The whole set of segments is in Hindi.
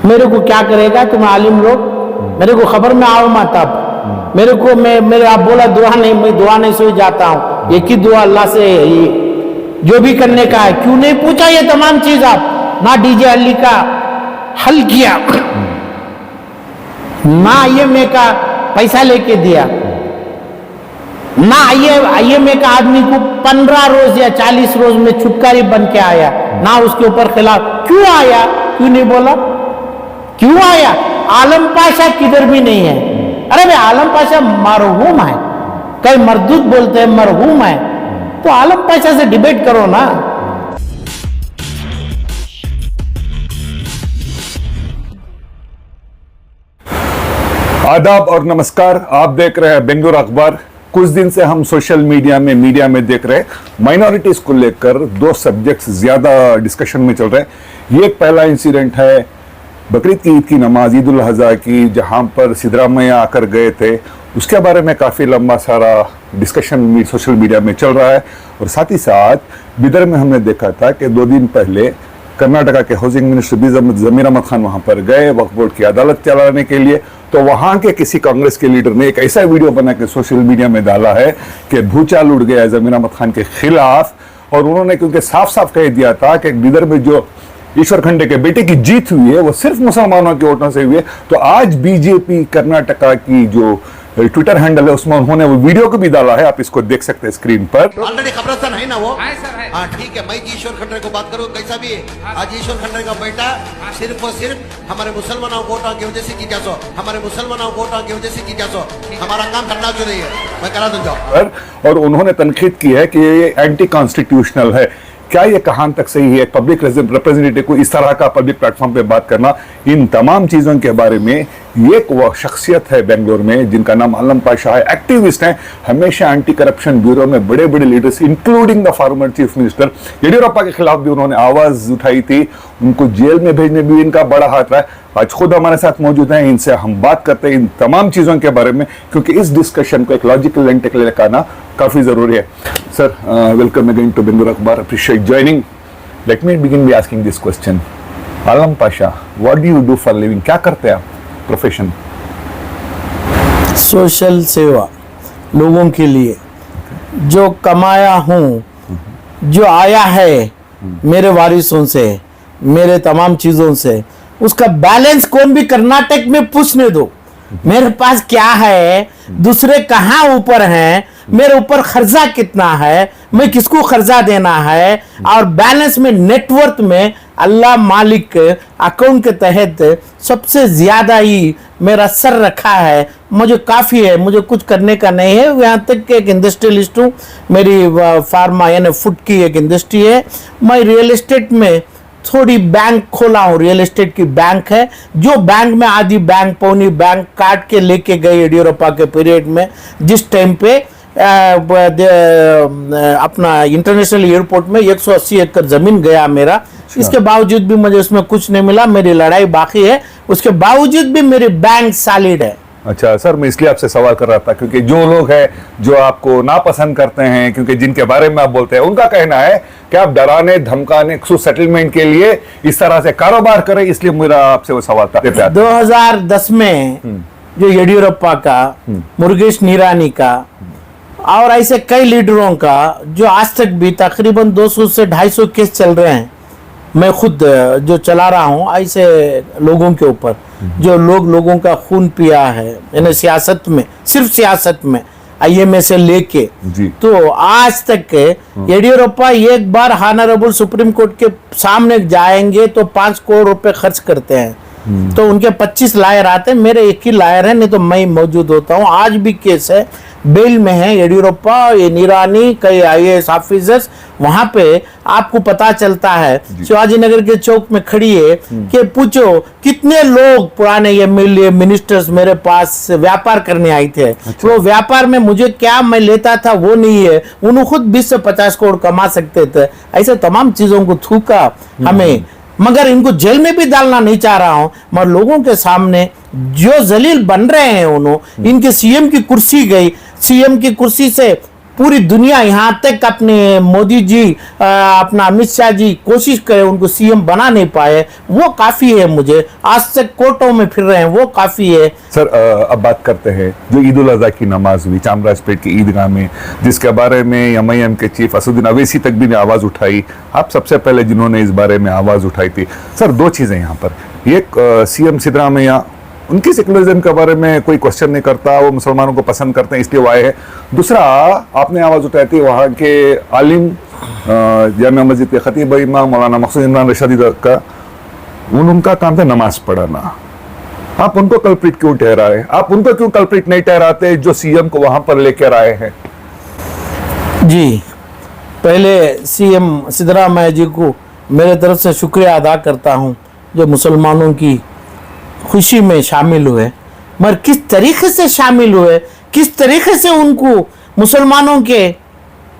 मेरे को क्या करेगा तुम आलिम लोग, मेरे को खबर में आओ मत। अब मेरे को मेरे आप बोला दुआ नहीं, मैं दुआ नहीं सोच जाता हूँ। एक ही दुआ अल्लाह से ये जो भी करने का है, क्यों नहीं पूछा ये तमाम चीज आप, ना डीजे अली का हल किया, ना IMA का पैसा लेके दिया, ना IMA का आदमी को 15 रोज या 40 रोज में छुटकारी बन के आया, ना उसके ऊपर खिलाफ क्यों आया, क्यों नहीं बोला, क्यों आया? आलम पाशा किधर भी नहीं है। अरे भाई आलम पाशा मरहूम है, कई मरदूद बोलते हैं मरहूम है, तो आलम पाशा से डिबेट करो ना। आदाब और नमस्कार, आप देख रहे हैं बेंगलुरु अखबार। कुछ दिन से हम सोशल मीडिया में देख रहे हैं माइनॉरिटीज को लेकर दो सब्जेक्ट्स ज्यादा डिस्कशन में चल रहे हैं। ये एक पहला इंसिडेंट है बकरीद की ईद की नमाज, ईद उल अज़हा की, जहां पर सिद्धरामैया आकर गए थे, उसके बारे में काफ़ी लंबा सारा डिस्कशन सोशल मीडिया में चल रहा है। और साथ ही साथ बिदर में हमने देखा था कि 2 दिन पहले कर्नाटका के हाउसिंग मिनिस्टर जमीर अहमद खान वहां पर गए वक्फ बोर्ड की अदालत चलाने के लिए, तो वहां के किसी कांग्रेस के लीडर ने एक ऐसा वीडियो बना के सोशल मीडिया में डाला है कि भूचाल उड़ गया है जमीर अहमद खान के खिलाफ। और उन्होंने क्योंकि साफ साफ कह दिया था कि बिदर में जो ईश्वर खंडे के बेटे की जीत हुई है वो सिर्फ मुसलमानों के वोटों से हुई है। तो आज बीजेपी कर्नाटका की जो ट्विटर हैंडल है उसमें उन्होंने वो वीडियो को भी डाला है, आप इसको देख सकते हैं स्क्रीन पर। ऑलरेडी खबरस्तान है ना वो? सर है। हाँ ठीक है, मैं ईश्वर खंडरे को बात करूँ कैसा भी है। आज ईश्वर खंडरे का बेटा सिर्फ और सिर्फ हमारे मुसलमानों वोटा की वजह से की जा सो, हमारे मुसलमानों वोटा की वजह से की जा सो, हमारा काम करना जो नहीं है मैं करा दूं जाओ। और उन्होंने तनकीद की है कि ये एंटी कॉन्स्टिट्यूशनल है। क्या ये कहां तक सही है पब्लिक रिप्रेजेंटेटिव को इस तरह का पब्लिक प्लेटफॉर्म पे बात करना? इन तमाम चीजों के बारे में एक वो शख्सियत है बेंगलोर में जिनका नाम आलम पाशा है, एक्टिविस्ट हैं, हमेशा एंटी करप्शन ब्यूरो में बड़े बड़े leaders including the former chief minister Yediyurappa के खिलाफ भी उन्होंने आवाज उठाई थी, उनको जेल में भेजने भी इनका बड़ा हाथ रहा है। आज खुद हमारे साथ मौजूद हैं, इनसे हम बात करते हैं इन तमाम चीजों के बारे में, क्योंकि इस डिस्कशन को एक लॉजिकल एंड टेक्निकल करना काफी जरूरी है। Sir, welcome again to Bengaluru Akhbar, appreciate joining. Let me begin by asking this question. Alam Pasha, what do you do for living? क्या करते हैं आप प्रोफेशन? सोशल सेवा, लोगों के लिए जो कमाया हूँ, जो आया है मेरे वारिसों से, मेरे तमाम चीजों से, उसका बैलेंस कौन भी कर्नाटक में पूछने दो। मेरे पास क्या है, दूसरे कहाँ ऊपर हैं, मेरे ऊपर खर्चा कितना है, मैं किसको खर्चा देना है, और बैलेंस में नेटवर्थ में अल्लाह मालिक अकाउंट के तहत सबसे ज्यादा ही मेरा सर रखा है। मुझे काफ़ी है, मुझे कुछ करने का नहीं है। यहाँ तक कि एक इंडस्ट्रियलिस्ट हूँ, मेरी फार्मा यानी फूड की एक इंडस्ट्री है। मैं रियल एस्टेट में थोड़ी बैंक खोला हूँ, रियल एस्टेट की बैंक है, जो बैंक में आधी बैंक पौनी बैंक काट के लेके गए येडियुरप्पा के पीरियड में, जिस टाइम पे अपना इंटरनेशनल एयरपोर्ट में 180 एकड़ जमीन गया मेरा। इसके बावजूद भी मुझे उसमें कुछ नहीं मिला, मेरी लड़ाई बाकी है, उसके बावजूद भी मेरी बैंक सॉलिड है। अच्छा सर, मैं इसलिए आपसे सवाल कर रहा था क्योंकि जो लोग हैं जो आपको नापसंद करते हैं, क्योंकि जिनके बारे में आप बोलते हैं, उनका कहना है कि आप डराने धमकाने सेटलमेंट के लिए इस तरह से कारोबार करें, इसलिए मेरा आपसे वो सवाल था। 2010 में जो येडियुरप्पा का, मुरुगेश निरानी का और ऐसे कई लीडरों का जो आज तक भी तकरीबन 200 से 250 केस चल रहे हैं, मैं खुद जो चला रहा हूँ ऐसे लोगों के ऊपर, जो लोगों का खून पिया है यानी सियासत में, सिर्फ सियासत में IMA से लेके, तो आज तक येडियुरप्पा एक बार हानरेबल सुप्रीम कोर्ट के सामने जाएंगे तो 5 करोड़ रुपए खर्च करते हैं। तो उनके 25 लायर आते हैं, मेरे एक ही लायर है, नहीं तो मैं मौजूद होता हूँ। आज भी केस है, बेल में है येडियुरप्पा, ये निरानी, कई IAS ऑफिसर्स। वहां पे आपको पता चलता है, शिवाजी नगर के चौक में खड़ी है कि पूछो कितने लोग पुराने MLA मिनिस्टर्स मेरे पास व्यापार करने आए थे। अच्छा। वो व्यापार में मुझे क्या मैं लेता था वो नहीं है, उन्होंने खुद 20 से 50 करोड़ कमा सकते थे। ऐसे तमाम चीजों को थूका हमें, मगर इनको जेल में भी डालना नहीं चाह रहा हूं, मगर लोगों के सामने जो जलील बन रहे हैं उन्होंने, इनके CM की कुर्सी गई, CM की कुर्सी से पूरी दुनिया यहाँ तक अपने मोदी जी अपना अमित शाह जी कोशिश करे उनको सीएम बना नहीं पाए, वो काफी है। मुझे आज तक कोर्टों में फिर रहे हैं, वो काफी है। सर अब बात करते हैं जो ईद उल अजहा की नमाज हुई चामराजपेट की ईदगाह में, जिसके बारे में एमआईएम के चीफ असदुद्दीन अवैसी तक भी ने आवाज उठाई। आप सबसे पहले जिन्होंने इस बारे में आवाज उठाई थी। सर दो चीजें यहाँ पर, एक सीएम सिद्धरामैया उनकी सेकुलरिज्म के बारे में कोई क्वेश्चन नहीं करता, वो मुसलमानों को पसंद करते हैं इसलिए वो आए हैं। दूसरा आपने आवाज उठाई थी वहाँ के आलिम जामिया मस्जिद के खतीब इमाम मौलाना मकसूद इमरान रशीदी का, उनका काम था नमाज पढ़ाना। आप उनको कल्प्रिट क्यों ठहराए? आप उनको क्यों कल्प्रिट नहीं ठहराते जो सीएम को वहां पर लेकर आए हैं? जी, पहले सीएम सिद्धरामैया जी को मेरे तरफ से शुक्रिया अदा करता हूँ जो मुसलमानों की खुशी में शामिल हुए। मगर किस तरीके से शामिल हुए, किस तरीके से उनको मुसलमानों के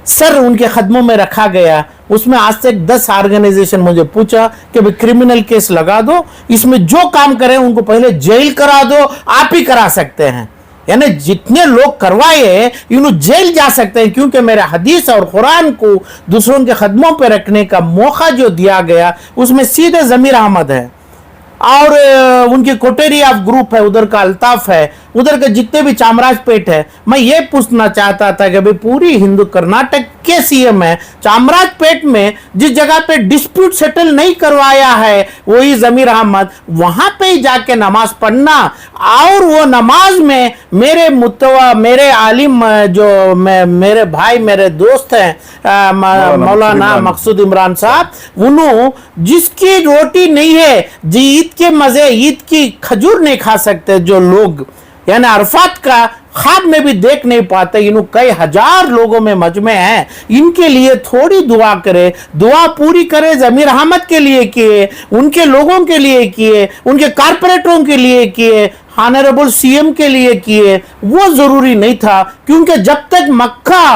सर उनके कदमों में रखा गया, उसमें आज तक 10 ऑर्गेनाइजेशन मुझे पूछा कि भाई क्रिमिनल केस लगा दो, इसमें जो काम करें उनको पहले जेल करा दो, आप ही करा सकते हैं। यानी जितने लोग करवाए इन्हों जेल जा सकते हैं, क्योंकि मेरे हदीस और कुरान को दूसरों के कदमों पर रखने का मौका जो दिया गया उसमें सीधे जमीर अहमद है और उनकी कोटेरी ऑफ ग्रुप है, उधर का अल्ताफ है, उधर के जितने भी चामराजपेट है। मैं ये पूछना चाहता था कि भाई पूरी हिंदू कर्नाटक के सीएम है, चामराजपेट में जिस जगह पे डिस्प्यूट सेटल नहीं करवाया है वही जमीर अहमद, वहां पे ही जाके नमाज पढ़ना और वो नमाज में मेरे मुतवा मेरे आलिम जो मेरे भाई मेरे दोस्त हैं मौलाना मकसूद इमरान साहब, उन्होंने जिसकी रोटी नहीं है जी ईद के मजे ईद की खजूर नहीं खा सकते जो लोग, यानी अरफात का ख्वाब में भी देख नहीं पाते, इन्हों कई हजार लोगों में मजमे हैं, इनके लिए थोड़ी दुआ करे, दुआ पूरी करे। जमीर अहमद के लिए किए, उनके लोगों के लिए किए, उनके कारपोरेटरों के लिए किए, ऑनरेबल सीएम के लिए किए, वो जरूरी नहीं था। क्योंकि जब तक मक्का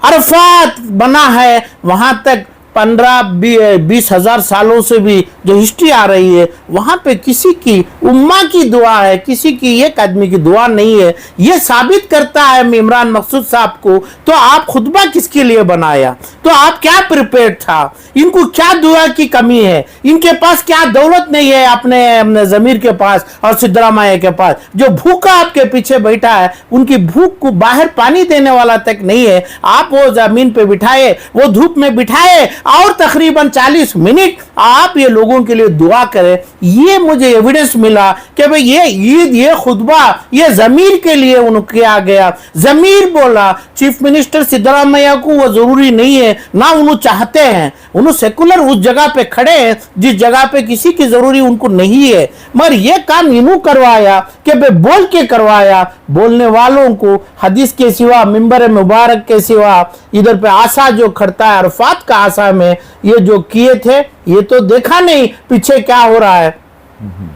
अरफात बना है वहां तक 15-20 हजार सालों से भी जो हिस्ट्री आ रही है, वहां पे किसी की उम्मा की दुआ है, किसी की एक आदमी की दुआ नहीं है। ये साबित करता है इमरान मकसूद साहब को, तो आप खुतबा किसके लिए बनाया? तो आप क्या प्रिपेयर था? इनको क्या दुआ की कमी है? इनके पास क्या दौलत नहीं है अपने जमीर के पास और सिद्धरामैया के पास? जो भूखा आपके पीछे बैठा है उनकी भूख को बाहर पानी देने वाला तक नहीं है। आप वो जमीन पे बिठाए, वो धूप में बिठाए और तकरीबन 40 मिनट आप ये लोगों के लिए दुआ करें। ये मुझे एविडेंस मिला कि भाई ये ईद ये खुतबा ये जमीर के लिए उन्हें किया गया। जमीर बोला चीफ मिनिस्टर सिद्धरामैया को वो जरूरी नहीं है, ना उन्हें चाहते हैं, उन्हें सेकुलर उस जगह पे खड़े हैं जिस जगह पे किसी की जरूरी उनको नहीं है। मगर ये काम इन्हों करवाया कि भाई बोल के करवाया, बोलने वालों को हदीस के सिवा मिंबर मुबारक के सिवा इधर पे आशा जो खड़ता है अरफात का आशा में ये जो किए थे ये तो देखा नहीं पीछे क्या हो रहा है।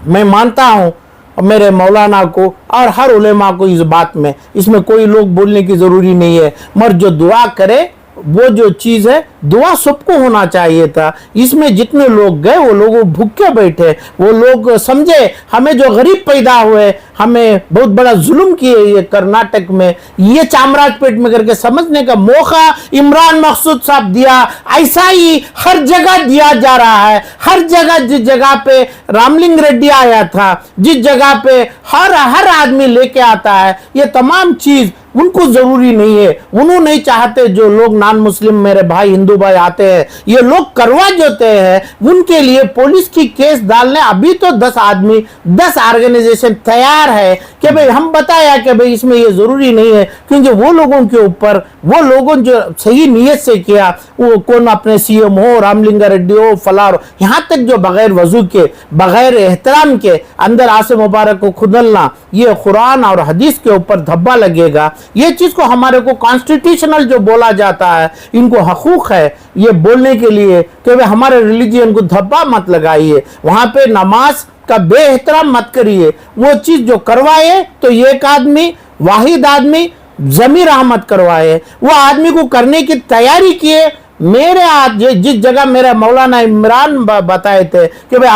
मैं मानता हूं मेरे मौलाना को और हर उलेमा को इस बात में, इसमें कोई लोग बोलने की जरूरी नहीं है, मगर जो दुआ करे वो जो चीज है दुआ सबको होना चाहिए था। इसमें जितने लोग गए वो लोग भूखे बैठे, वो लोग समझे हमें जो गरीब पैदा हुए हमें बहुत बड़ा जुल्म किए ये कर्नाटक में, ये चामराजपेट में करके समझने का मौका इमरान मकसूद साहब दिया। ऐसा ही हर जगह दिया जा रहा है, हर जगह जिस जगह पे रामलिंग रेड्डी आया था, जिस जगह पे हर आदमी लेके आता है, ये तमाम चीज उनको जरूरी नहीं है, उन्होंने नहीं चाहते। जो लोग नॉन मुस्लिम मेरे भाई हिंदू भाई आते हैं ये लोग करवा जोते हैं उनके लिए पुलिस की केस डालने अभी तो 10 आदमी 10 ऑर्गेनाइजेशन तैयार है कि भाई हम बताया कि भाई इसमें ये जरूरी नहीं है, क्योंकि वो लोगों के ऊपर वो लोगों जो सही नीयत से किया, वो कौन अपने सीएम हो रामलिंगा रेड्डी हो फला हो, यहाँ तक जो बगैर वजू के बगैर एहतराम के अंदर आसे मुबारक को खुदलना, ये कुरान और हदीस के ऊपर धब्बा लगेगा। ये चीज को हमारे को कॉन्स्टिट्यूशनल जो बोला जाता है इनको हकूक है ये बोलने के लिए कि भाई हमारे रिलीजियन को धब्बा मत लगाइए, वहां पे नमाज का बेएहतराम मत करिए। वो चीज जो करवाए तो एक आदमी वाहिद आदमी जमीर अहमद करवाए, वो आदमी को करने की तैयारी किए मेरे जिस जगह मेरा मौलाना इमरान बताए थे कि भाई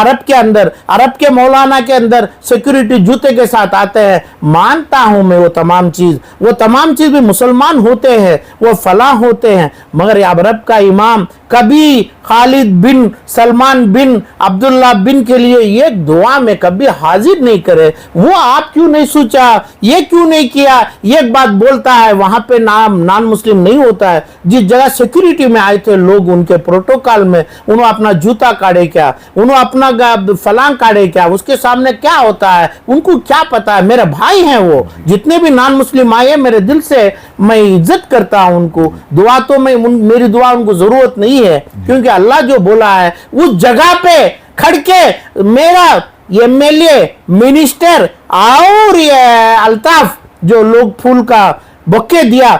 अरब के मौलाना के अंदर सिक्योरिटी जूते के साथ आते हैं, मानता हूं मैं वो तमाम चीज भी मुसलमान होते हैं, वो फलाह होते हैं, मगर अरब का इमाम कभी खालिद बिन सलमान बिन अब्दुल्ला बिन के लिए ये दुआ में कभी हाजिर नहीं करे। वो आप क्यों नहीं सोचा, ये क्यों नहीं किया? एक बात बोलता है वहां पे नॉन मुस्लिम नहीं होता है। जिस जगह सिक्योरिटी में आए थे लोग, उनके प्रोटोकॉल में उन्होंने अपना जूता काढ़े क्या, उन्होंने अपना फलांग काढ़े क्या, उसके सामने क्या होता है उनको क्या पता है? मेरे भाई हैं वो, जितने भी नॉन मुस्लिम आए मेरे दिल से मैं इज्जत करता हूं उनको। दुआ तो मेरी दुआ उनको जरूरत नहीं है, क्योंकि अल्लाह जो बोला है उस जगह पे खड़ के मेरा एमएलए मिनिस्टर और ये अल्ताफ जो लोग फूल का बुके दिया,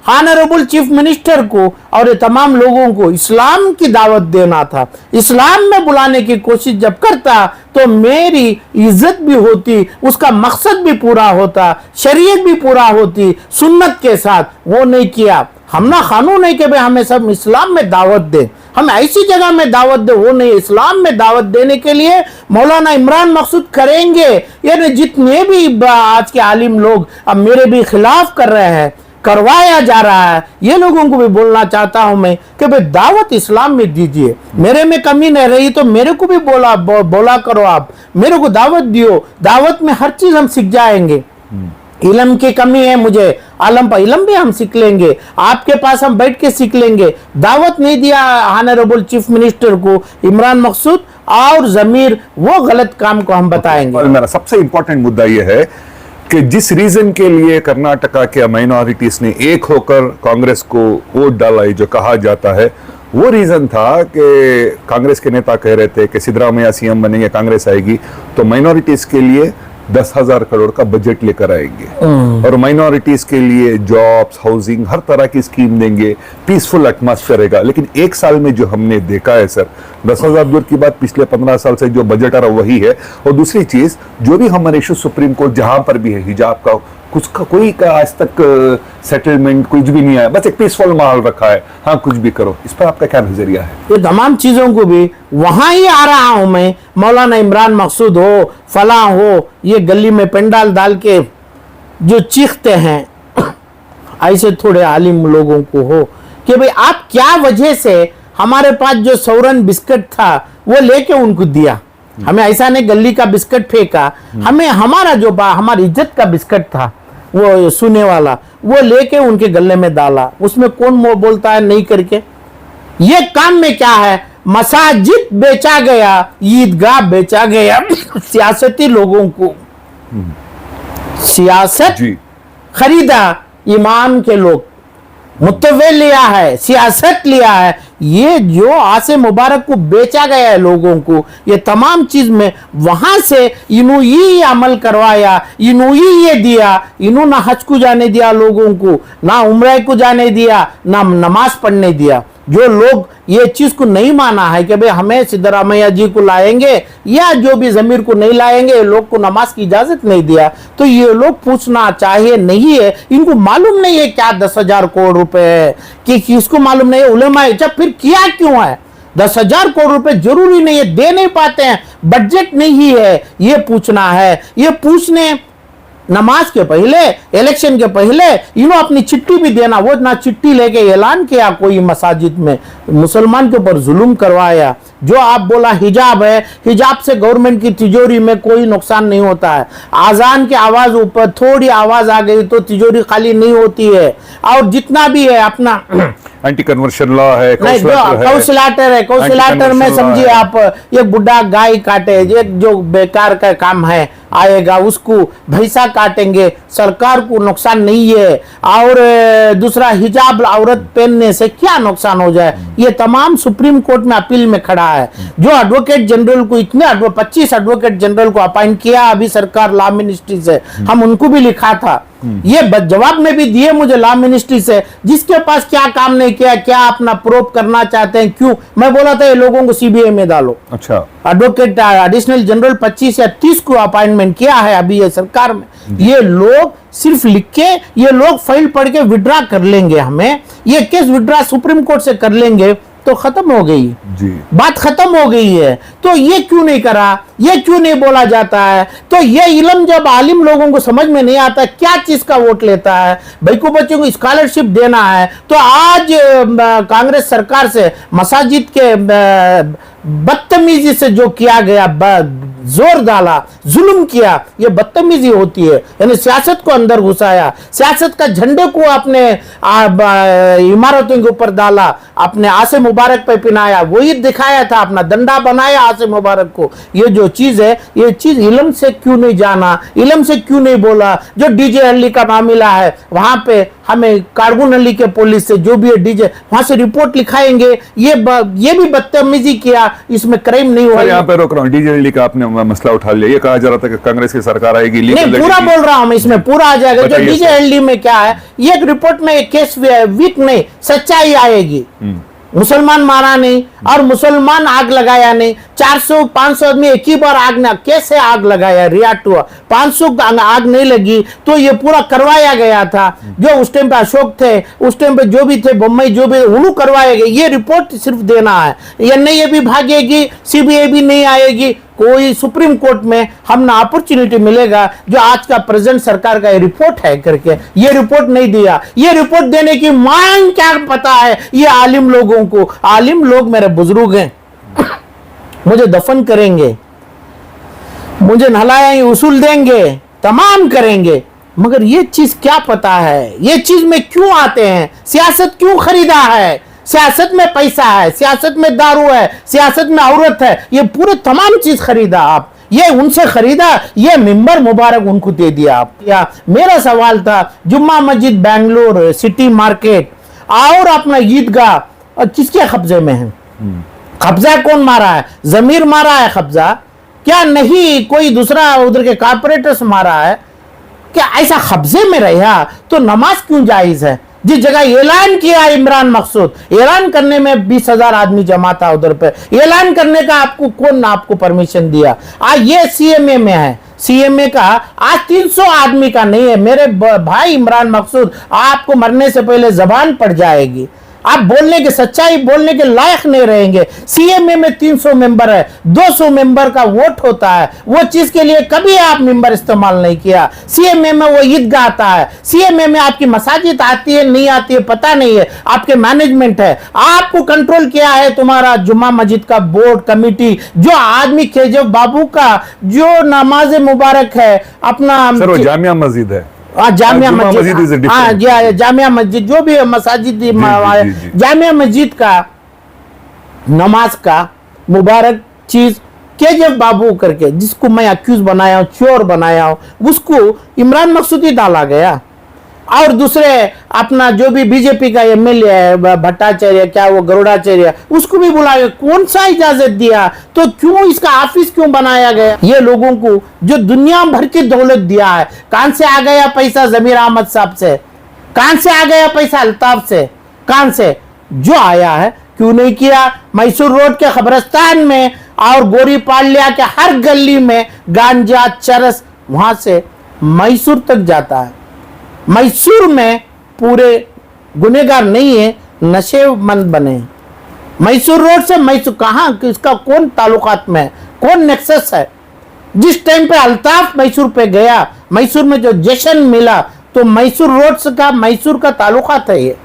ऑनरेबल चीफ मिनिस्टर को और ये तमाम लोगों को इस्लाम की दावत देना था, इस्लाम में बुलाने की कोशिश जब करता तो मेरी इज्जत भी होती, उसका मकसद भी पूरा होता, शरीयत भी पूरा होती सुन्नत के साथ। वो नहीं किया। हम ना कानून है कि भाई हमें सब इस्लाम में दावत दे, हम ऐसी जगह में दावत दे, वो नहीं। इस्लाम में दावत देने के लिए मौलाना इमरान मकसूद करेंगे। ये जितने भी आज के आलिम लोग अब मेरे भी खिलाफ कर रहे हैं, करवाया जा रहा है, ये लोगों को भी बोलना चाहता हूं मैं कि भाई दावत इस्लाम में दीजिए। मेरे में कमी नहीं रही तो मेरे को भी बोला करो, आप मेरे को दावत दियो। दावत में हर चीज हम सीख जाएंगे। इलम की कमी है मुझे, आलम पर इलम भी हम सीख लेंगे, आपके पास हम बैठ के सीख लेंगे। दावत नहीं दिया ऑनरेबल चीफ मिनिस्टर को इमरान मकसूद और जमीर, वो गलत काम को हम बताएंगे। मेरा सबसे इंपॉर्टेंट मुद्दा यह है कि जिस रीजन के लिए कर्नाटका के माइनॉरिटीज ने एक होकर कांग्रेस को वोट डाला है, जो कहा जाता है, वो रीजन था कि कांग्रेस के नेता कह रहे थे कि सिद्धरामैया सीएम बनेंगे, कांग्रेस आएगी तो माइनॉरिटीज के लिए 10,000 करोड़ का बजट लेकर आएंगे और माइनॉरिटीज के लिए जॉब्स, हाउसिंग, हर तरह की स्कीम देंगे, पीसफुल एटमॉस्फेयर रहेगा। लेकिन एक साल में जो हमने देखा है सर, 10,000 दूर की बात, पिछले 15 साल से जो बजट आ रहा वही है। और दूसरी चीज जो भी हमारे इशू सुप्रीम कोर्ट जहां पर भी है, हिजाब का कुछ का कोई का आज तक सेटलमेंट कुछ भी नहीं आया, बस एक पीसफुल माहौल रखा है। हाँ, कुछ भी करो, इस पर आपका क्या नजरिया है? ये तमाम चीजों को भी वहां ही आ रहा हूं मैं। मौलाना इमरान मकसूद हो, फला हो, ये गली में पंडाल डाल के जो चीखते हैं, ऐसे थोड़े आलिम लोगों को हो कि भाई आप क्या वजह से हमारे पास जो सौरन बिस्किट था वो लेके उनको दिया। हमें ऐसा नहीं गली का बिस्किट फेंका, हमें हमारा जो हमारी इज्जत का बिस्किट था वो सुने वाला, वो लेके उनके गले में डाला। उसमें कौन बोलता है नहीं करके? ये काम में क्या है? मसाजिद बेचा गया, ईदगाह बेचा गया सियासती लोगों को, सियासत खरीदा इमाम के लोग, मुतवे लिया है, सियासत लिया है। ये जो आसे मुबारक को बेचा गया है लोगों को, ये तमाम चीज में वहां से इन्हों ये अमल करवाया, इन्हों ये दिया, इन्हों ना हज को जाने दिया लोगों को, ना उम्र को जाने दिया, ना नमाज पढ़ने दिया। जो लोग ये चीज को नहीं माना है कि भाई हमें सिद्धरामैया जी को लाएंगे या जो भी जमीर को नहीं लाएंगे, लोग को नमाज की इजाजत नहीं दिया, तो ये लोग पूछना चाहिए नहीं है। इनको मालूम नहीं है क्या 10,000 करोड़ रुपए है, कि किसको मालूम नहीं है? उलेमा जब फिर किया क्यों है? 10,000 करोड़ रुपए जरूरी नहीं है, दे नहीं पाते हैं, बजट नहीं है, ये पूछना है। ये पूछने नमाज के पहले, इलेक्शन के पहले इन्हों अपनी चिट्ठी भी देना, वो ना चिट्ठी लेके ऐलान किया कोई मसाजिद में, मुसलमान के ऊपर जुल्म करवाया। जो आप बोला हिजाब है, हिजाब से गवर्नमेंट की तिजोरी में कोई नुकसान नहीं होता है। आजान की आवाज ऊपर थोड़ी आवाज आ गई तो तिजोरी खाली नहीं होती है। और जितना भी है अपना एंटी कन्वर्शन लॉ है, कौशलाटर है, कौशलाटर में समझिए आप एक बुढ़ा गाय काटे, एक जो बेकार का काम है आएगा उसको भैंसा काटेंगे, सरकार को नुकसान नहीं है। और दूसरा हिजाब औरत पहनने से क्या नुकसान हो जाए, ये तमाम सुप्रीम कोर्ट में अपील में खड़ा है। जो एडवोकेट जनरल को इतने 25 एडवोकेट जनरल को अपॉइंट किया अभी सरकार लॉ मिनिस्ट्री से, हम उनको भी लिखा था ये जवाब में भी दिए मुझे लॉ मिनिस्ट्री से, जिसके पास क्या काम नहीं किया, क्या अपना प्रूव करना चाहते हैं, क्यों। मैं बोला था ये लोगों को सीबीआई में डालो। अच्छा, एडवोकेट एडिशनल जनरल 25 या 30 को अपॉइंटमेंट किया है अभी ये सरकार में। ये लोग सिर्फ लिख के, ये लोग फाइल पढ़ के विड्रा कर लेंगे, हमें ये केस विड्रा सुप्रीम कोर्ट से कर लेंगे तो खत्म हो गई जी, बात खत्म हो गई है। तो ये क्यों नहीं करा, ये क्यों नहीं बोला जाता है। तो ये इल्म जब आलिम लोगों को समझ में नहीं आता क्या चीज का वोट लेता है, भाई को बच्चों को स्कॉलरशिप देना है, तो आज कांग्रेस सरकार से मसाजिद के बदतमीजी से जो किया गया, जोर डाला, जुल्म किया, ये बदतमीजी होती है। यानी सियासत को अंदर घुसाया, सियासत का झंडे को अपने इमारतों के ऊपर डाला, अपने आसे मुबारक पे पिनाया, वही दिखाया था, अपना डंडा बनाया आसे मुबारक को। ये जो चीज है, ये चीज इल्म से क्यों नहीं जाना, इल्म से क्यों नहीं बोला। जो डीजे अली का मामला है, वहां पे हमें कारगुन अली के पुलिस से जो भी है डीजे, वहां से रिपोर्ट लिखाएंगे। ये भी बदतमीजी किया, इसमें क्राइम नहीं हुआ। यहाँ पे रोक रहा हूँ, डीजे अली का आपने मसला उठा लिया, ये कहा जा रहा था कि कांग्रेस की सरकार आएगी, नहीं पूरा बोल रहा हूं मैं, इसमें पूरा आ जाएगा। जो डीजे एलडी में क्या है, ये एक रिपोर्ट में एक केस वीक नहीं, सच्चाई आएगी। मुसलमान मारा नहीं और मुसलमान आग लगाया नहीं, 400-500 आदमी एक ही बार आग ना कैसे आग लगाया, रिएक्ट हुआ, 500 आग नहीं लगी। तो ये पूरा करवाया गया था। जो उस टाइम पे अशोक थे, उस टाइम पे जो भी थे, बम्बई जो भी, उन्होंने करवाए गए। ये रिपोर्ट सिर्फ देना है, ये नहीं, ये भी भागेगी, सीबीआई भी नहीं आएगी, कोई सुप्रीम कोर्ट में हमने अपॉर्चुनिटी मिलेगा। जो आज का प्रेजेंट सरकार का ये रिपोर्ट है करके, ये रिपोर्ट नहीं दिया। ये रिपोर्ट देने की मांग क्या पता है ये आलिम लोगों को। आलिम लोग मेरे बुजुर्ग हैं, मुझे दफन करेंगे, मुझे नहलाया उसूल देंगे, तमाम करेंगे, मगर ये चीज क्या पता है, ये चीज में क्यों आते हैं, सियासत क्यों खरीदा है। सियासत में पैसा है, सियासत में दारू है, सियासत में औरत है, ये पूरे तमाम चीज खरीदा आप, ये उनसे खरीदा, ये मिंबर मुबारक उनको दे दिया आप। या मेरा सवाल था, जुम्मा मस्जिद बेंगलोर सिटी मार्केट और अपना ईदगाह किसके कब्जे में है? कब्जा कौन मारा है? जमीर मारा है कब्जा क्या? नहीं, कोई दूसरा उधर के कारपोरेटर्स मारा है क्या? ऐसा कब्जे में रहा तो नमाज क्यों जायज है? जिस जगह ऐलान किया इमरान मकसूद, ऐलान करने में 20,000 आदमी जमा था उधर पे, ऐलान करने का आपको कौन आपको परमिशन दिया? आज ये सीएमए में है, सीएमए का आज 300 आदमी का नहीं है। मेरे भाई इमरान मकसूद, आपको मरने से पहले जबान पड़ जाएगी, आप बोलने के, सच्चाई बोलने के लायक नहीं रहेंगे। सीएमए में 300 मेंबर है, 200 मेंबर का वोट होता है, वो चीज के लिए कभी आप मेंबर इस्तेमाल नहीं किया। सीएमए में वो ईदगाह आता है, सीएमए में आपकी मसाजिद आती है नहीं आती है पता नहीं है, आपके मैनेजमेंट है, आपको कंट्रोल किया है तुम्हारा जुम्मा मस्जिद का बोर्ड कमिटी। जो आदमी केजो बाबू का जो नमाज मुबारक है अपना, सर वो जामिया मस्जिद है, जामिया मस्जिद, जामिया मस्जिद जो भी मसाजिद, जामिया मस्जिद का नमाज का मुबारक चीज केजफ बाबू करके, जिसको मैं अक्यूज बनाया हूं, चोर बनाया हूं, उसको इमरान मकसूदी डाला गया। और दूसरे अपना जो भी बीजेपी का एमएलए है भट्टाचार्य, क्या वो गरुड़ाचार्य, उसको भी बुलाया। कौन सा इजाजत दिया? तो क्यों इसका ऑफिस क्यों बनाया गया? ये लोगों को जो दुनिया भर की दौलत दिया है, कहां से आ गया पैसा? जमीर अहमद साहब से। कहां से आ गया पैसा? अल्ताफ से। कहां से? जो आया है क्यों नहीं किया? मैसूर रोड के कब्रिस्तान में और गोरी पालिया के हर गली में गांजा चरस वहां से मैसूर तक जाता है। मैसूर में पूरे गुनेगार नहीं है, नशेमंद बने। मैसूर रोड से मैसूर कहां, किसका कौन ताल्लुकात में, कौन नेक्सस है? जिस टाइम पे अल्ताफ मैसूर पे गया, मैसूर में जो जश्न मिला, तो मैसूर रोड से का मैसूर का ताल्लुकात है। ये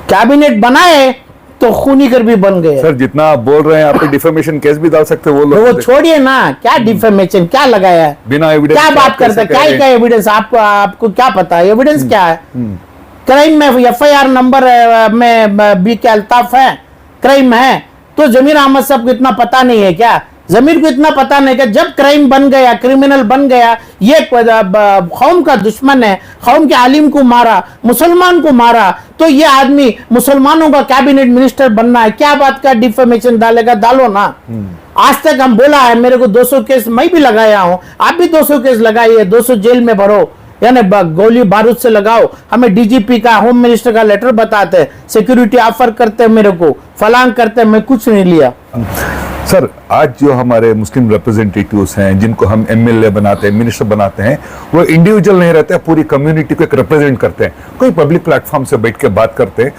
कैबिनेट बनाए तो खूनी कर भी बन गए। सर जितना आप बोल रहे हैं, आप पे डिफेमेशन केस भी डाल सकते हो। वो छोड़िए ना, क्या डिफेमेशन क्या लगाया है? बिना एविडेंस क्या बात करते हैं? क्या एविडेंस? आपको क्या पता है एविडेंस क्या है? क्राइम में एफआईआर नंबर में बी के अल्ताफ है, क्राइम है, तो जमीर अहमद साहब को इतना पता नहीं है क्या? जमीर को इतना पता नहीं कि जब क्राइम बन गया, क्रिमिनल बन गया, ये कौम का दुश्मन है, कौम के आलिम को मारा, मुसलमान को मारा, तो ये आदमी मुसलमानों का कैबिनेट मिनिस्टर बनना है, क्या बात का डिफेमेशन डालेगा? डालो ना। आज तक हम बोला है, मेरे को 200 केस मैं भी लगाया हूं, आप भी 200 केस लगाइए, 200 जेल में भरो, यानी गोली बारूद से लगाओ। हमें डीजीपी का, होम मिनिस्टर का लेटर बताते हैं, सिक्योरिटी ऑफर करते हैं मेरे को, फलांग करते हैं, मैं कुछ नहीं लिया। सर, आज जो हमारे मुस्लिम रिप्रेजेंटेटिव्स हैं, जिनको हम एमएलए बनाते हैं, मिनिस्टर बनाते हैं, वो इंडिविजुअल नहीं रहते, पूरी कम्युनिटी को एक रिप्रेजेंट करते हैं, कोई पब्लिक प्लेटफॉर्म से बैठ के बात करते हैं।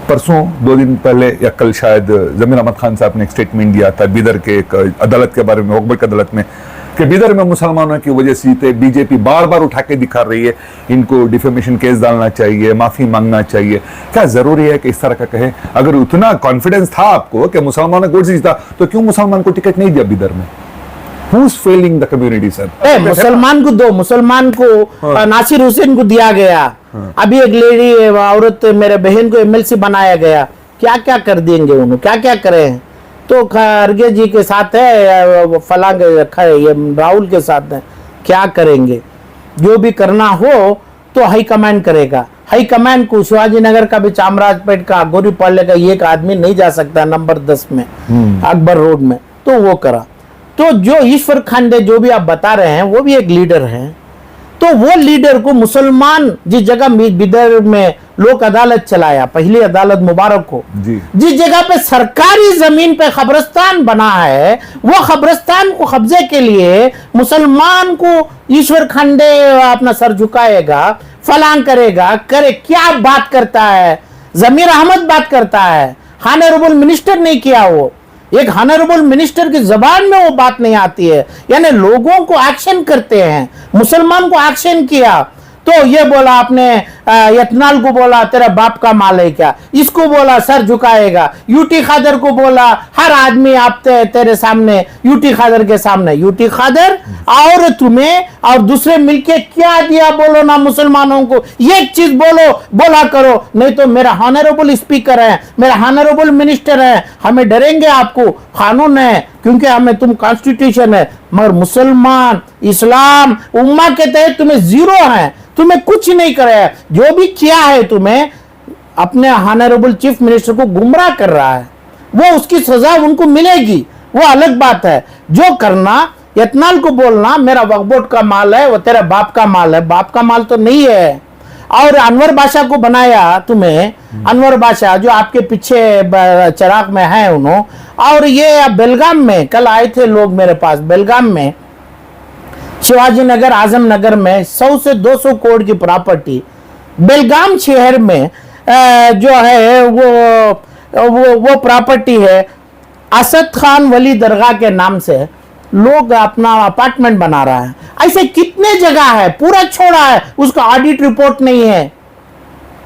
परसों 2 दिन पहले या कल शायद जमीर अहमद खान साहब ने एक स्टेटमेंट दिया था बीदर के एक अदालत के बारे में, वक्फ की अदालत में, कि बीदर में मुसलमानों की वजह से बीजेपी बार बार उठा के दिखा रही है, इनको डिफेमेशन केस डालना चाहिए, माफी मांगना चाहिए। क्या जरूरी है कि इस तरह का कहे? अगर उतना कॉन्फिडेंस था आपको कि मुसलमानों को जीता, तो क्यों मुसलमान को टिकट नहीं दिया बीदर में? Who's failing the community, sir? मुसलमान को दो, मुसलमान को नासिर हुसैन को दिया गया, अभी एक लेडी औरत मेरे बहन को एमएलसी बनाया गया, क्या क्या कर देंगे उन्होंने, क्या क्या करें? तो खरगे जी के साथ है, फलांग ये राहुल के साथ है, क्या करेंगे? जो भी करना हो तो हाई कमांड करेगा। हाई कमांड को शिवाजी नगर का भी, चामराजपेट का, गोरीपाले का एक आदमी नहीं जा सकता नंबर 10 में, अकबर रोड में, तो वो करा। तो जो ईश्वर खांडे जो भी आप बता रहे हैं, वो भी एक लीडर हैं, तो वो लीडर को मुसलमान, जिस जगह बिदर में लोक अदालत चलाया, पहली अदालत मुबारक को, जिस जगह पे सरकारी जमीन पे खबरस्तान बना है, वो खबरस्तान को कब्जे के लिए मुसलमान को ईश्वर खांडे अपना सर झुकाएगा, फलांग करेगा, करे क्या बात करता है? जमीर अहमद बात करता है, ऑनरेबल मिनिस्टर नहीं किया, वो एक ऑनरेबल मिनिस्टर की जबान में वो बात नहीं आती है, यानी लोगों को एक्शन करते हैं। मुसलमान को एक्शन किया तो ये बोला आपने, यतनाल को बोला तेरा बाप का माल है क्या, इसको बोला सर झुकाएगा, यूटी खादर को बोला हर आदमी आप तेरे सामने, यूटी खादर के सामने, यूटी खादर और तुम्हें और दूसरे मिलके क्या दिया बोलो ना मुसलमानों को, एक चीज बोला करो, नहीं तो मेरा ऑनरेबल स्पीकर है, मेरा ऑनरेबल मिनिस्टर है, हमें डरेंगे, आपको कानून है, क्योंकि हमें तुम कॉन्स्टिट्यूशन है, मगर मुसलमान इस्लाम उम्मा के तहत तुम्हें जीरो है, तुम्हें कुछ नहीं कराया। जो भी किया है तुम्हें, अपने ऑनरेबल चीफ मिनिस्टर को गुमराह कर रहा है, वो उसकी सजा उनको मिलेगी, वो अलग बात है। जो करना, यतनाल को बोलना मेरा वक्फ बोर्ड का माल है, वो तेरा बाप का माल है, बाप का माल तो नहीं है। और अनवर बादशाह को बनाया तुम्हें, अनवर बादशाह जो आपके पीछे चिराग में है उन्होंने, और ये बेलगाम में कल आए थे लोग मेरे पास, बेलगाम में शिवाजी नगर, आजम नगर में 100 से 200 करोड़ की प्रॉपर्टी, बेलगाम शहर में जो है वो प्रॉपर्टी है, असद खान वली दरगाह के नाम से लोग अपना अपार्टमेंट बना रहा है। ऐसे कितने जगह है, पूरा छोड़ा है, उसका ऑडिट रिपोर्ट नहीं है।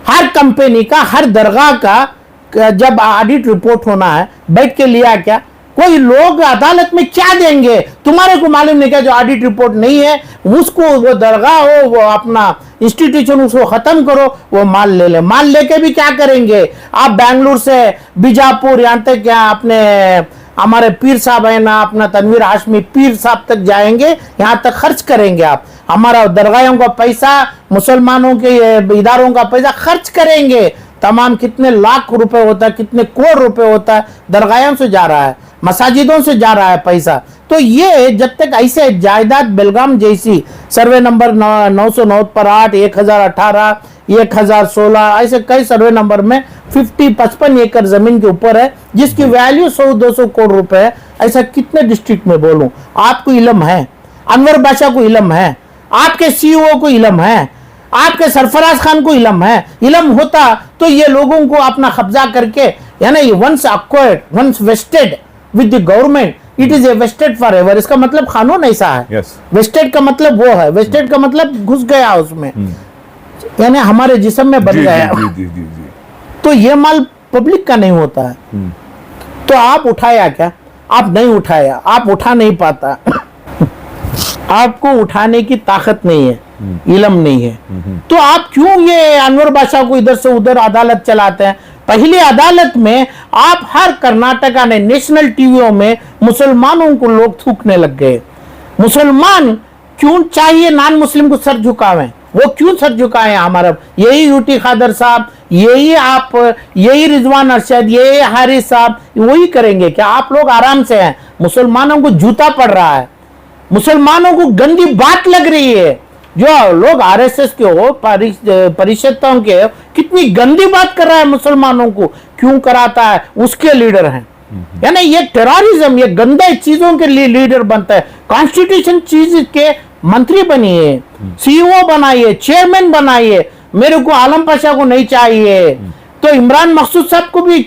हर कंपनी का, हर दरगाह का जब ऑडिट रिपोर्ट होना है, बैठ के लिया क्या? कोई लोग अदालत में क्या देंगे? तुम्हारे को मालूम नहीं क्या? जो ऑडिट रिपोर्ट नहीं है उसको, वो दरगाह हो, वो अपना इंस्टीट्यूशन, उसको खत्म करो, वो माल ले ले। माल लेके भी क्या करेंगे? आप बेंगलुरु से बीजापुर यहाँ तक, क्या अपने हमारे पीर साहब है ना, अपना तनवीर हाशमी पीर साहब तक जाएंगे, यहाँ तक खर्च करेंगे आप। हमारा दरगाहों का पैसा, मुसलमानों के इदारों का पैसा खर्च करेंगे। तमाम कितने लाख रुपए होता है, कितने करोड़ रुपए होता है, दरगाहों से जा रहा है, मसाजिदों से जा रहा है पैसा। तो ये जब तक ऐसे जायदाद बेलगाम जैसी सर्वे नंबर 909 पर 8, 1018, 1016 ऐसे कई सर्वे नंबर में 55 एकड़ जमीन के ऊपर है, जिसकी वैल्यू 100-200 करोड़ रुपए है। ऐसा कितने डिस्ट्रिक्ट में बोलूं? आपको इल्म है, अनवर बादशाह को इल्म है, आपके सीईओ को इल्म है, आपके सरफराज खान को इल्म है। इल्म होता तो ये लोगों को अपना कब्जा करके, यानी once acquired, once vested with the government, it is a vested forever. इसका मतलब कानून ऐसा है। वेस्टेड का मतलब वो है, वेस्टेड का मतलब घुस गया उसमें, यानी हमारे जिस्म में बन गया। तो ये माल पब्लिक का नहीं होता है। तो आप उठाया क्या? आप नहीं उठाया, आप उठा नहीं पाता। आपको उठाने की ताकत नहीं है, इल्म नहीं है। तो आप क्यों ये अनवर बादशाह को इधर से उधर अदालत चलाते हैं? पहली अदालत में आप हर कर्नाटका ने नेशनल टीवियों में मुसलमानों को लोग थूकने लग गए। मुसलमान क्यों चाहिए नॉन मुस्लिम को सर झुकावें? वो क्यों सर झुकाए हमारा? यही यूटी खादर साहब, यही आप, यही रिजवान अरशद, यही हारिस साहब वही करेंगे क्या? आप लोग आराम से हैं, मुसलमानों को जूता पड़ रहा है, मुसलमानों को गंदी बात लग रही है। जो लोग आरएसएस के हो, परिषदों के हो, कितनी गंदी बात कर रहा है मुसलमानों को, क्यों कराता है? उसके लीडर हैं। यानी ये टेररिज्म, ये गंदे चीजों के लिए लीडर बनता है। कॉन्स्टिट्यूशन चीज के मंत्री बनिए, सीईओ बनाइए, चेयरमैन बनाइए। मेरे को आलम पाशा को नहीं चाहिए, तो इमरान मकसूद साहब को भी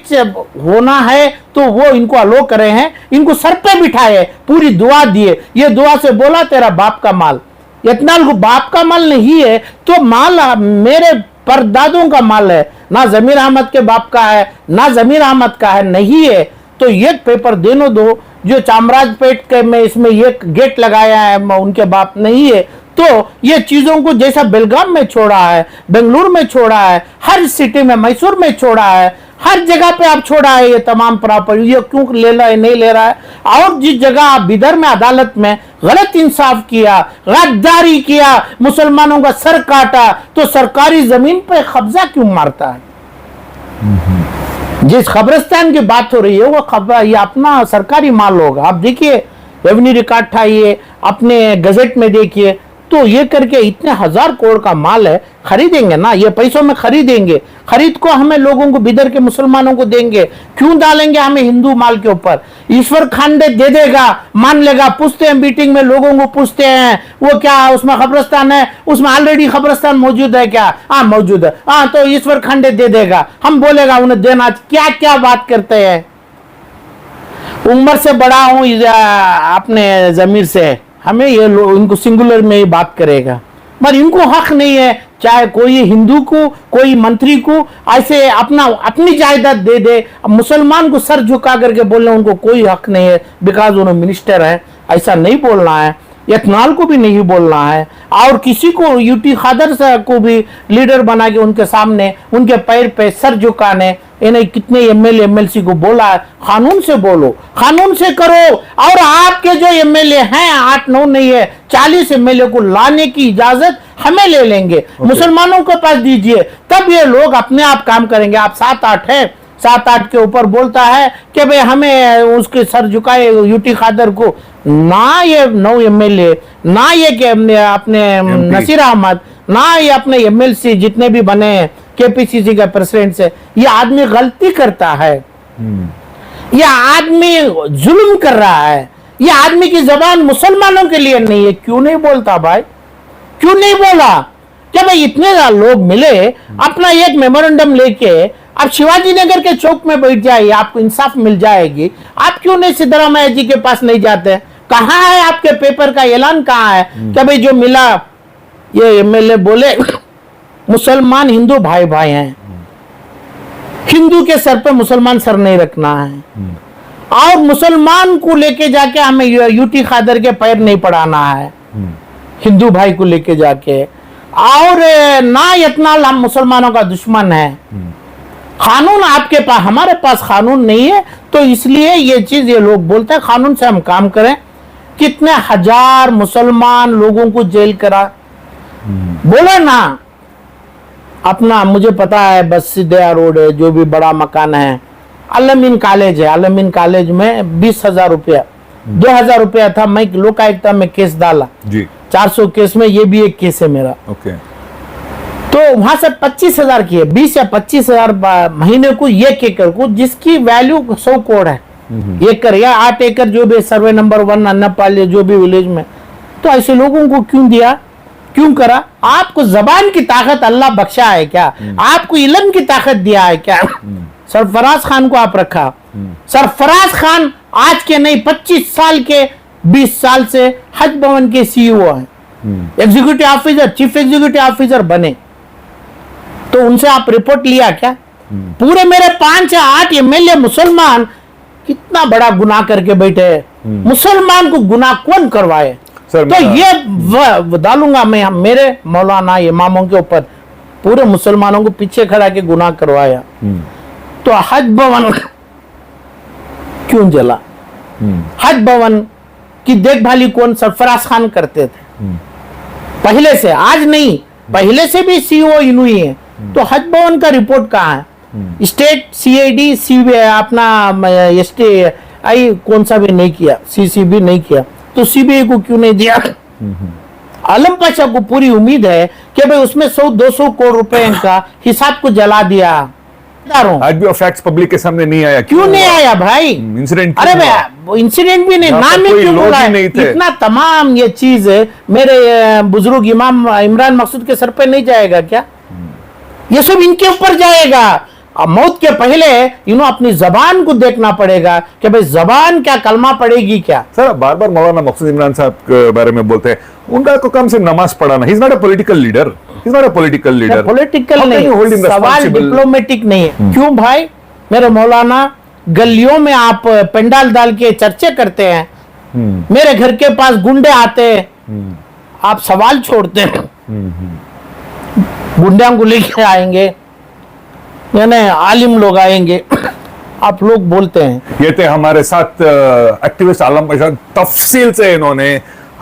होना है, तो वो इनको अलो करे हैं, इनको सर पे बिठाए, पूरी दुआ दिए। ये दुआ से बोला तेरा बाप का माल, इतना को बाप का माल नहीं है तो माल मेरे परदादों का माल है, ना जमीर अहमद के बाप का है, ना जमीर अहमद का है, नहीं है। तो ये पेपर देनो दो, जो चामराजपेट के में इसमें ये गेट लगाया है उनके बाप नहीं है। तो ये चीजों को जैसा बेलगाम में छोड़ा है, बेंगलुरु में छोड़ा है, हर सिटी में, मैसूर में छोड़ा है, हर जगह पे आप छोड़ा है ये तमाम प्रॉपर्टी, ये क्यों ले रहा है, नहीं ले रहा है? और जिस जगह आप बिदर में अदालत में गलत इंसाफ किया, गद्दारी किया, मुसलमानों का सर काटा, तो सरकारी जमीन पे कब्जा क्यों मारता है? जिस कब्रिस्तान की बात हो रही है वो खबर, ये अपना सरकारी माल होगा। आप देखिए रेवेन्यू रिकॉर्ड उठाइए, अपने गजट में देखिए, तो ये करके इतने 1000 करोड़ का माल है, खरीदेंगे ना, ये पैसों में खरीदेंगे, खरीद को हमें लोगों को, बिदर के मुसलमानों को देंगे, क्यों डालेंगे हमें हिंदू माल के ऊपर? ईश्वर खांडे दे देगा, मान लेगा। पूछते हैं मीटिंग में, लोगों को पूछते हैं वो क्या उसमें कब्रिस्तान है, उसमें ऑलरेडी कब्रिस्तान मौजूद है क्या? हाँ मौजूद है। हाँ तो ईश्वर खांडे दे देगा, हम बोलेगा उन्हें देना। क्या क्या बात करते हैं। उम्र से बड़ा हूं अपने जमीर से, हमें ये इनको सिंगुलर में ही बात करेगा, पर इनको हक नहीं है, चाहे कोई हिंदू को, कोई मंत्री को ऐसे अपनी जायदाद दे दे, मुसलमान को सर झुका करके बोलना उनको कोई हक नहीं है, बिकॉज उन्होंने मिनिस्टर है। ऐसा नहीं बोलना है, यतनाल को भी नहीं बोलना है, और किसी को यूटी खादर को भी लीडर बना के उनके सामने उनके पैर पे सर झुकाने। इन्हें कितने एमएलए एमएलसी को बोला है, कानून से बोलो, कानून से करो। और आपके जो एमएलए हैं 8-9 नहीं है, 40 एमएलए को लाने की इजाजत हमें ले लेंगे, मुसलमानों के पास दीजिए, तब ये लोग अपने आप काम करेंगे। आप 7-8 है, 7-8 के ऊपर बोलता है कि भाई हमें उसके सर झुकाए यूटी खादर को, ना ये 9 एमएलए, ना ये कि अपने नसीर अहमद, ना ये अपने एमएलसी जितने भी बने केपीसीसी का प्रेसिडेंट से, ये आदमी गलती करता है, ये आदमी जुल्म कर रहा है, ये आदमी की जबान मुसलमानों के लिए नहीं है। क्यों नहीं बोलता भाई, क्यों नहीं बोला? क्या भाई इतने लोग मिले, अपना एक मेमोरेंडम लेके आप शिवाजी नगर के चौक में बैठ जाइए, आपको इंसाफ मिल जाएगी। आप क्यों नहीं सिद्धरामैया जी के पास नहीं जाते? कहाँ है आपके पेपर का ऐलान, कहाँ है? क्या भाई जो मिला, ये एमएलए बोले मुसलमान हिंदू भाई भाई हैं, हिंदू के सर पे मुसलमान सर नहीं रखना है, और मुसलमान को लेके जाके हमें यूटी खादर के पैर नहीं पड़ाना है, हिंदू भाई को लेके जाके। और ना इतना हम मुसलमानों का दुश्मन है। कानून आपके पास, हमारे पास कानून नहीं है, तो इसलिए ये चीज ये लोग बोलते हैं कानून से हम काम करें। कितने हजार मुसलमान लोगों को जेल करा, बोला ना अपना, मुझे पता है बस सिद्धया रोड है, जो भी बड़ा मकान है, अलमीन कॉलेज है, अलमीन कॉलेज में 20,000 रुपया, 2,000 रुपया था, मैं लोकायुक्ता में केस डाला जी, 400 केस में ये भी एक केस है मेरा। ओके। तो वहां से 25,000 की है, 20 या 25,000 महीने को, 1 एकड़ को, जिसकी वैल्यू 100 करोड़ है, एकड़ या 8 एकड़ जो भी सर्वे नंबर 1 अन्नापाल जो भी विलेज में। तो ऐसे लोगों को क्यों दिया, क्यों करा? आपको जबान की ताकत अल्लाह बख्शा है क्या? आपको इल्म की ताकत दिया है क्या? सरफराज खान को आप रखा, सरफराज खान आज के नहीं 25 साल के, 20 साल से हज भवन के सीईओ हैं, executive officer, chief executive officer बने, तो उनसे आप रिपोर्ट लिया क्या? पूरे मेरे 5 या 8 एमएलए मुसलमान कितना बड़ा गुनाह करके बैठे, मुसलमान को गुनाह कौन करवाए? तो ये डालूंगा मैं मेरे मौलाना इमामों के ऊपर, पूरे मुसलमानों को पीछे खड़ा के गुनाह करवाया। तो हज भवन क्यों जला? हज भवन की देखभाली कौन? सरफराज खान करते थे पहले से, आज नहीं, पहले से भी सीईओ इनू ही है। तो हज भवन का रिपोर्ट कहाँ है? स्टेट सीआईडी सीबीआई अपना एसटीआई कौन सा भी नहीं किया, सीसीबी नहीं किया, तो सीबीआई को क्यों नहीं दिया? आलम पाशा को पूरी उम्मीद है कि भाई उसमें 100-200 करोड़ रुपए का हिसाब को जला दिया। आज भी फैक्ट्स पब्लिक के सामने नहीं आया। क्यों नहीं आया भाई? इंसिडेंट? अरे भाई इंसिडेंट भी नहीं, नाम ही क्यों बोला है? इतना तमाम ये चीज मेरे बुजुर्ग इमाम इमरान मकसूद के सर पे नहीं जाएगा क्या? ये सब इनके ऊपर जाएगा। अब मौत के पहले इन्हों अपनी जबान को देखना पड़ेगा कि भाई जबान क्या कलमा पड़ेगी क्या। सर बार बार मौलाना मकसूद इमरान साहब के बारे में बोलते हैं, उनका को कम से नमाज पढ़ाना। He is not a political leader, he is not a political leader. Political नहीं, सवाल डिप्लोमेटिक नहीं है। क्यों भाई मेरे मौलाना, गलियों में आप पंडाल डाल के चर्चे करते हैं, मेरे घर के पास गुंडे आते हैं, आप सवाल छोड़ते हैं। गुंडों को लेके आएंगे यानी आलिम लोग आएंगे, आप लोग बोलते हैं। ये थे हमारे साथ एक्टिविस्ट आलम पाशा। तफसील से इन्होंने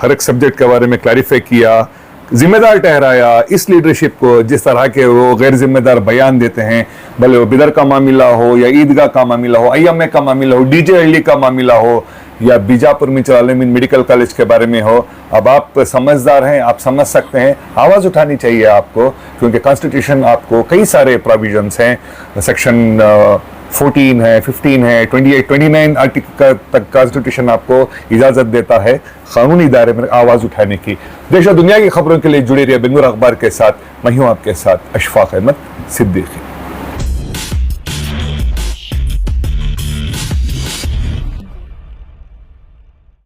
हर एक सब्जेक्ट के बारे में क्लैरिफाई किया, जिम्मेदार ठहराया इस लीडरशिप को जिस तरह के वो गैर जिम्मेदार बयान देते हैं, भले वो बिदर का मामला हो या ईदगाह का मामला हो, IMA का मामला हो, DJ हल्ली का मामला हो या बीजापुर में चलालमीन मेडिकल कॉलेज के बारे में हो। अब आप समझदार हैं, आप समझ सकते हैं, आवाज उठानी चाहिए आपको, क्योंकि कॉन्स्टिट्यूशन आपको कई सारे प्रोविजंस हैं, सेक्शन 14 है, 15 है, 28, 29 आर्टिकल तक कॉन्स्टिट्यूशन आपको इजाजत देता है कानूनी दायरे में आवाज उठाने की। देश और दुनिया की खबरों के लिए जुड़े रहिए बेंगलुरु अखबार के साथ। मैं हूं आपके साथ अशफाक अहमद सिद्दीकी।